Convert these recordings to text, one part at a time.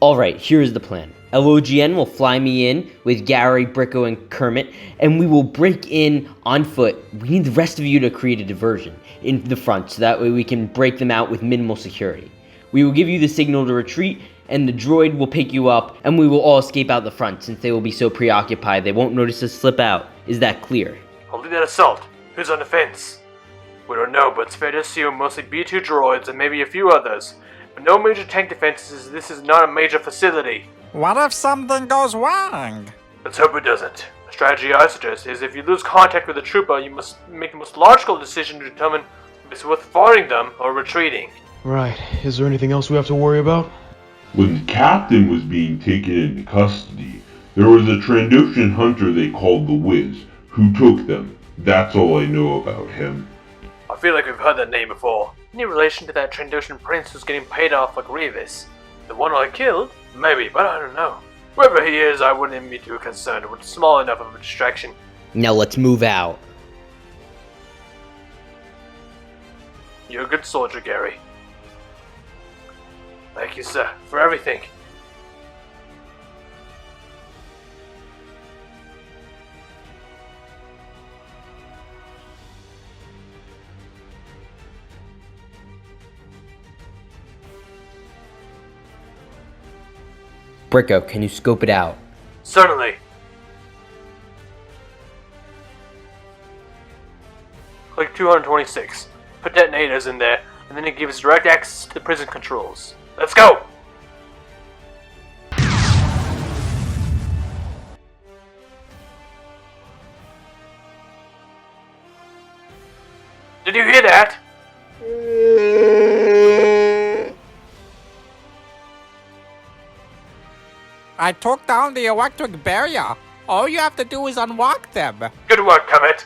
Alright, here's the plan. LOGN will fly me in with Gary, Bricko, and Kermit, and we will break in on foot. We need the rest of you to create a diversion in the front, so that way we can break them out with minimal security. We will give you the signal to retreat, and the droid will pick you up, and we will all escape out the front, since they will be so preoccupied they won't notice us slip out. Is that clear? I'll lead that assault. Who's on the fence? We don't know, but it's fair to assume mostly B2 droids and maybe a few others. But no major tank defenses, this is not a major facility. What if something goes wrong? Let's hope it doesn't. The strategy I suggest is if you lose contact with a trooper, you must make the most logical decision to determine if it's worth firing them or retreating. Right. Is there anything else we have to worry about? When the captain was being taken into custody, there was a Trandoshan hunter they called the Wiz, who took them. That's all I know about him. I feel like we've heard that name before. Any relation to that Trandoshan prince who's getting paid off for Grievous? The one I killed? Maybe, but I don't know. Whoever he is, I wouldn't even be too concerned. It's small enough of a distraction. Now let's move out. You're a good soldier, Gary. Thank you, sir, for everything. Bricko, can you scope it out? Certainly. Click 226. Put detonators in there, and then it gives direct access to the prison controls. Let's go! Did you hear that? I took down the electric barrier. All you have to do is unlock them. Good work, Comet.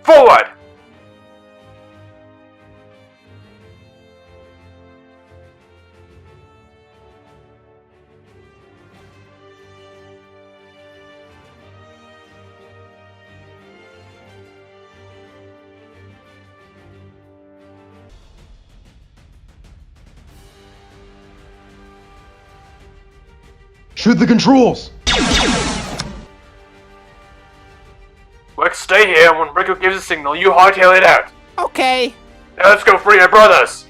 Forward! Shoot the controls! Wex, stay here, and when Bricko gives a signal, you hightail it out. Okay. Now let's go free our brothers!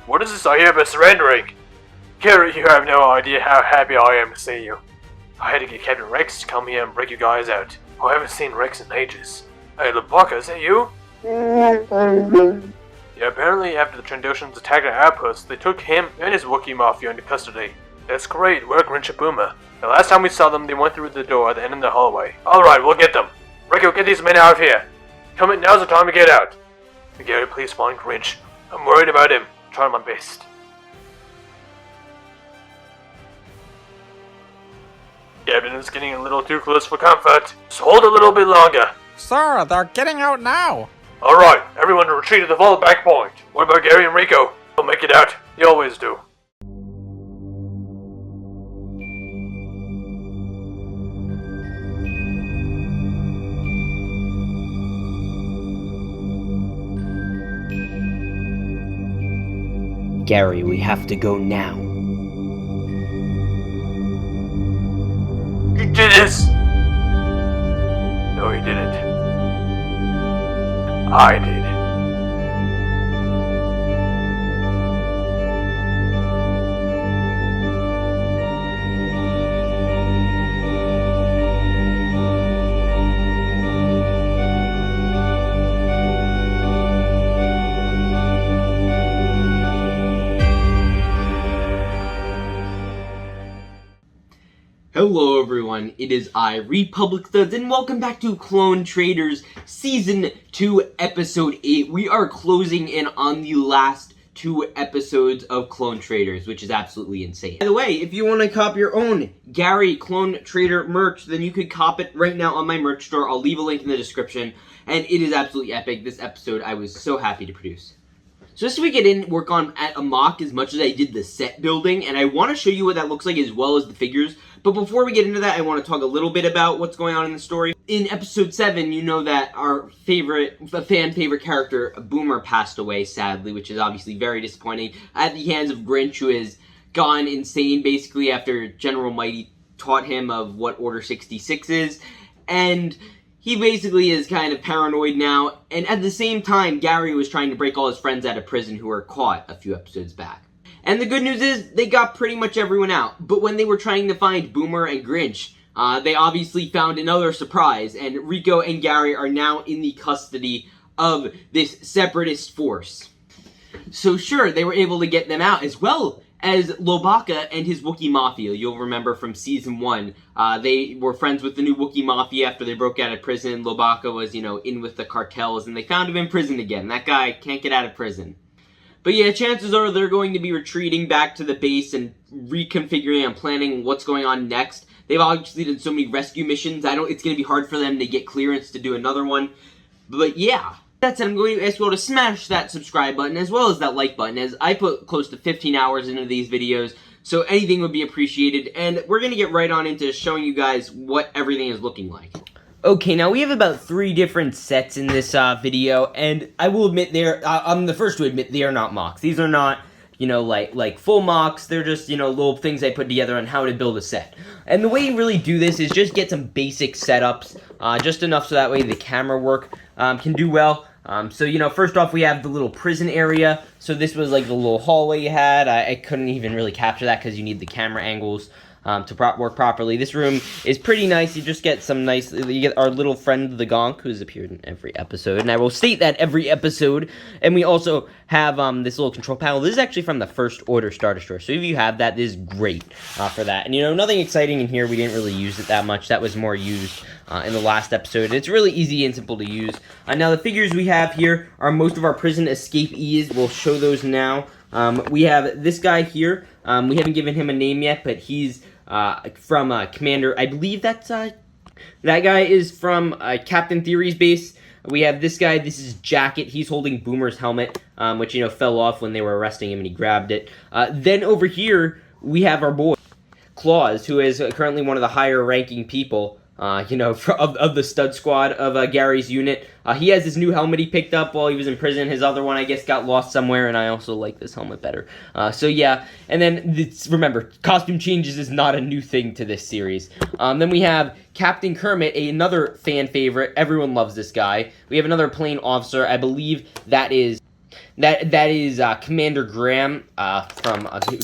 What is this I hear about surrendering? Gary, you have no idea how happy I am to see you. I had to get Captain Rex to come here and break you guys out. I haven't seen Rex in ages. Hey, Lebaka, is that you? Yeah, apparently after the Trandoshans attacked our outpost, they took him and his Wookiee Mafia into custody. That's great work, Rinchapuma. The last time we saw them, they went through the door at the end of the hallway. Alright, we'll get them. Rico, get these men out of here. Come in, now's the time to get out. Gary, please find Grinch. I'm worried about him. I'm trying my best. Captain is getting a little too close for comfort. Just hold a little bit longer. Sir, they're getting out now. Alright, everyone to retreat to the vault back point. What about Gary and Rico? They'll make it out. They always do. Gary, we have to go now. You did this! No, he didn't. I did. Hello everyone, it is I, Republic Studs, and welcome back to Clone Traitors Season 2, Episode 8. We are closing in on the last 2 episodes of Clone Traitors, which is absolutely insane. By the way, if you want to cop your own Gary Clone Traitor merch, then you could cop it right now on my merch store. I'll leave a link in the description, and it is absolutely epic. This episode I was so happy to produce. So just so we get in, work on at a MOC as much as I did the set building, and I want to show you what that looks like as well as the figures. But before we get into that, I want to talk a little bit about what's going on in the story. In episode 7, you know that our fan favorite character, Boomer, passed away, sadly, which is obviously very disappointing, at the hands of Grinch, who has gone insane, basically, after General Mighty taught him of what Order 66 is, and he basically is kind of paranoid now, and at the same time, Gary was trying to break all his friends out of prison who were caught a few episodes back. And the good news is, they got pretty much everyone out. But when they were trying to find Boomer and Grinch, they obviously found another surprise, and Rico and Gary are now in the custody of this separatist force. So sure, they were able to get them out, as well as Lobaka and his Wookiee Mafia. You'll remember from Season 1, they were friends with the new Wookiee Mafia after they broke out of prison. Lobaka was, in with the cartels, and they found him in prison again. That guy can't get out of prison. But yeah, chances are they're going to be retreating back to the base and reconfiguring and planning what's going on next. They've obviously done so many rescue missions, it's going to be hard for them to get clearance to do another one. But yeah, that said, I'm going to ask you all to smash that subscribe button as well as that like button, as I put close to 15 hours into these videos, so anything would be appreciated. And we're going to get right on into showing you guys what everything is looking like. Okay, now we have about 3 different sets in this video, and I will admit I'm the first to admit they are not MOCs. These are not, like full MOCs. They're just, little things I put together on how to build a set. And the way you really do this is just get some basic setups, just enough so that way the camera work can do well. So, first off, we have the little prison area. So this was like the little hallway you had. I couldn't even really capture that because you need the camera angles to work properly. This room is pretty nice. You just get you get our little friend, the Gonk, who's appeared in every episode, and I will state that every episode. And we also have this little control panel. This is actually from the First Order Star Destroyer, so if you have that, this is great for that. And, nothing exciting in here. We didn't really use it that much. That was more used in the last episode. It's really easy and simple to use. Now, the figures we have here are most of our prison escapees. We'll show those now. We have this guy here. We haven't given him a name yet, but he's from Commander, I believe that guy is from Captain Theory's base. We have this guy, this is Jacket, he's holding Boomer's helmet, which, fell off when they were arresting him and he grabbed it. Then over here, we have our boy, Claus, who is currently one of the higher ranking people, of the stud squad of Gary's unit. He has his new helmet he picked up while he was in prison. His other one, I guess, got lost somewhere, and I also like this helmet better. So yeah, and then, remember, costume changes is not a new thing to this series. Then we have Captain Kermit, another fan favorite. Everyone loves this guy. We have another plane officer. I believe that is Commander Graham,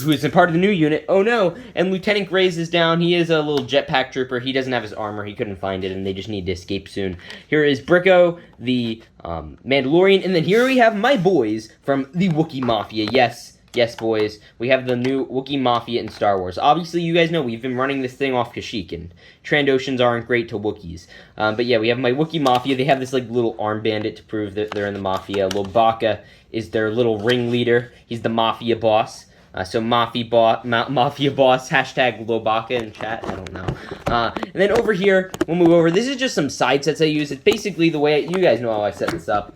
who is a part of the new unit. Oh no! And Lieutenant Grays is down. He is a little jetpack trooper. He doesn't have his armor. He couldn't find it, and they just need to escape soon. Here is Bricko, the Mandalorian, and then here we have my boys from the Wookiee Mafia. Yes, boys. We have the new Wookiee Mafia in Star Wars. Obviously, you guys know we've been running this thing off Kashyyyk, and Trandoshans aren't great to Wookiees. But yeah, we have my Wookiee Mafia. They have this little arm bandit to prove that they're in the Mafia. Lobaka is their little ringleader. He's the Mafia boss. So Mafia boss, hashtag Lobaka in chat. I don't know. And then over here, we'll move over. This is just some side sets I use. It's basically the way, you guys know how I set this up.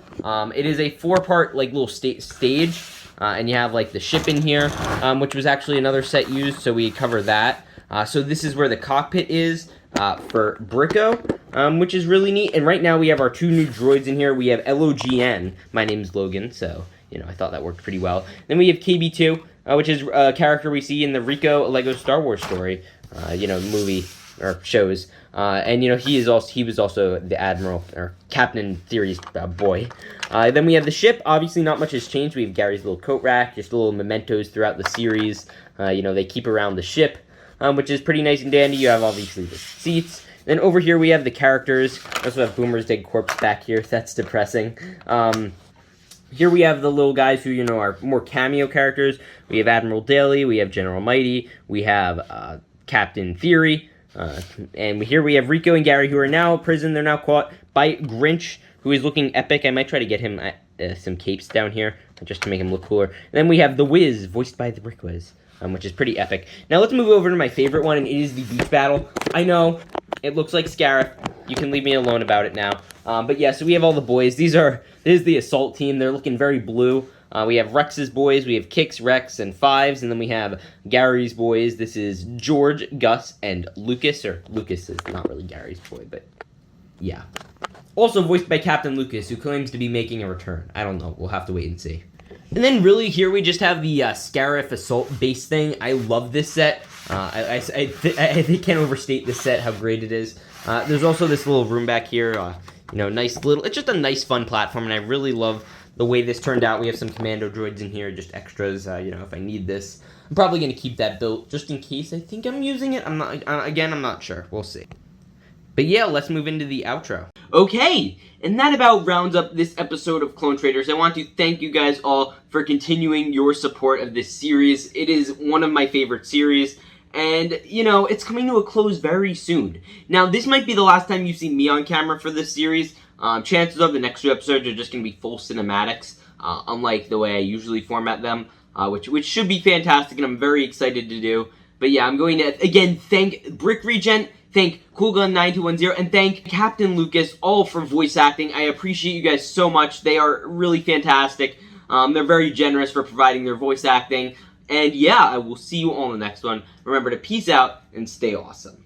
It is a 4-part little stage. And you have the ship in here, which was actually another set used, so we cover that. So this is where the cockpit is for Bricko, which is really neat. And right now we have our 2 new droids in here. We have LOGN. My name's Logan, so I thought that worked pretty well. Then we have KB2, which is a character we see in the Rico Lego Star Wars story, movie or shows. And he was also the Admiral or Captain Theory's boy. Then we have the ship. Obviously, not much has changed. We have Gary's little coat rack, just little mementos throughout the series. They keep around the ship, which is pretty nice and dandy. You have obviously the seats. Then over here we have the characters. We also have Boomer's dead corpse back here. That's depressing. Here we have the little guys who, are more cameo characters. We have Admiral Daly. We have General Mighty. We have Captain Theory. And here we have Rico and Gary, who are now in prison. They're now caught by Grinch, who is looking epic. I might try to get him some capes down here, just to make him look cooler. And then we have the Wiz, voiced by the Brick Wiz, which is pretty epic. Now let's move over to my favorite one, and it is the beach battle. I know, it looks like Scarif. You can leave me alone about it now. But yeah, so we have all the boys. This is the assault team. They're looking very blue. We have Rex's boys, we have Kicks, Rex, and Fives, and then we have Gary's boys. This is George, Gus, and Lucas, or Lucas is not really Gary's boy, but yeah. Also voiced by Captain Lucas, who claims to be making a return. I don't know, we'll have to wait and see. And then really here we just have the Scarif Assault base thing. I love this set. I can't overstate this set, how great it is. There's also this little room back here, nice little, it's just a nice fun platform, and I really love the way this turned out. We have some commando droids in here, just extras, if I need this. I'm probably going to keep that built just in case I think I'm using it. I'm not sure. We'll see. But yeah, let's move into the outro. Okay, and that about rounds up this episode of Clone Traitors. I want to thank you guys all for continuing your support of this series. It is one of my favorite series, and, it's coming to a close very soon. Now, this might be the last time you see me on camera for this series. Chances are the next 2 episodes are just going to be full cinematics, unlike the way I usually format them, which should be fantastic, and I'm very excited to do. But yeah, I'm going to, again, thank Brick Regent, thank CoolGun9210, and thank Captain Lucas, all for voice acting. I appreciate you guys so much. They are really fantastic. They're very generous for providing their voice acting. And yeah, I will see you all in the next one. Remember to peace out and stay awesome.